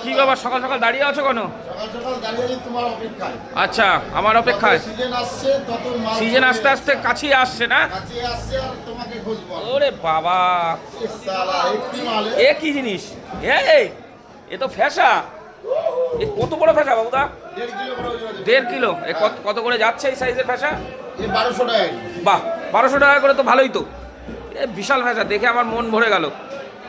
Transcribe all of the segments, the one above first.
কি বাবা সকাল সকাল দাঁড়িয়ে আছো কেন? সকাল সকাল দাঁড়িয়ে আছি তোমার অপেক্ষায়। আচ্ছা, আমার অপেক্ষায়। সিজন আসছে তত মাল সিজন আস্তে আস্তে কাছেই আসছে না? কাছে আসছে আর তোমাকে খুঁজবো। ওরে বাবা, সালা একটি মালে এ কি জিনিস? এ তো ফ্যাসা। এ কত বড় ফ্যাসা বাবুদা? 1.5 কিলো করে ওজন আছে। 1.5 কিলো। এ কত করে যাচ্ছে এই সাইজের ফ্যাসা? এই 1200 টাকা। বাহ, 1200 টাকা করে তো ভালোই তো। এ বিশাল ফ্যাসা, দেখে আমার মন ভরে গেল।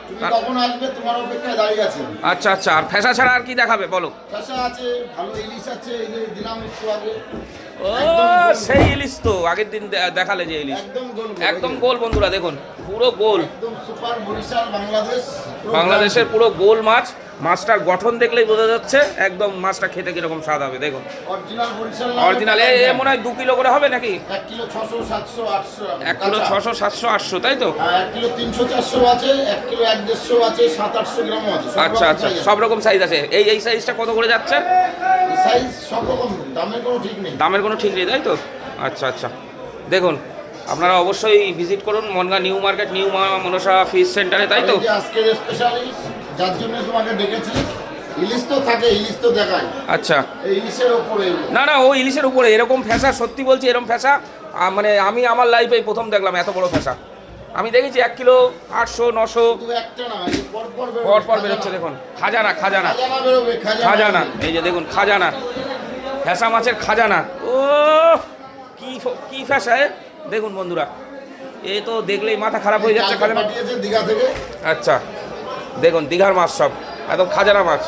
তুমি কখন আসবে তোমার অপেক্ষায় দাঁড়িয়ে আছি। আচ্ছা আচ্ছা, আর ফ্যাসা ছাড়া আর কি দেখাবে বলো? চাষা আছে, ভালো ইলিশ আছে, এই যে দিলাম একটু আগে। ও সেই ইলিশ তো আগের দিন দেখালে যে ইলিশ, একদম গোল একদম গোল বন্ধুরা, দেখুন পুরো গোল। একদম সুপার বরিশাল বাংলাদেশ। বাংলাদেশের পুরো গোল মাছ। মাছটার গঠন দেখলেই বোঝা যাচ্ছে একদম মাছটা খেতে কিরকম স্বাদ হবে। দেখুন অরিজিনাল বরিশাল। অরিজিনাল। এ মনে হয় 2 কিলো করে হবে নাকি? 1 কিলো 600 700 800। 1 কিলো 600 700 800, তাই তো? 1 কিলো 300 400 আছে, 1 কিলো 150 আছে, 700 গ্রাম আছে। আচ্ছা আচ্ছা, সব রকম সাইজ আছে। এই সাইজটা কত করে যাচ্ছে? সাইজ সব রকম, দামের কোনো ঠিক নেই। দামের কোনো ঠিক নেই, তাই তো? আচ্ছা আচ্ছা, দেখুন আপনারা অবশ্যই ভিজিট করুন মনগা new market, new Mansa fish সেন্টারে, তাই তো? এই যে আজকের স্পেশালি যার জন্য তোমাকে ডেকেছি, ইলিশ তো থাকে, ইলিশ তো দেখাই। আচ্ছা, এই ইলিশের উপরে না না, ও ইলিশের উপরে এরকম ফ্যাসা, সত্যি বলছি এরকম ফ্যাসা মানে আমি আমার লাইফে প্রথম দেখলাম এত বড় ফ্যাসা। আমি দেখেছি 1 কিলো 800 900 শুধু একটা না, এই পর পর বেরোচ্ছে। দেখুন খাজানা, খাজানা খাজানা বেরোবে, খাজানা, এই যে দেখুন খাজানা, ফ্যাসা মাছের খাজানা। ও কি ফ্যাসা দেখুন বন্ধুরা, এ তো দেখলেই মাথা খারাপ হয়ে যাচ্ছে। খাজানা পাঠিয়েছে দীঘা থেকে। আচ্ছা, দেখুন দীঘার মাছ সব একদম খাজানা মাছ।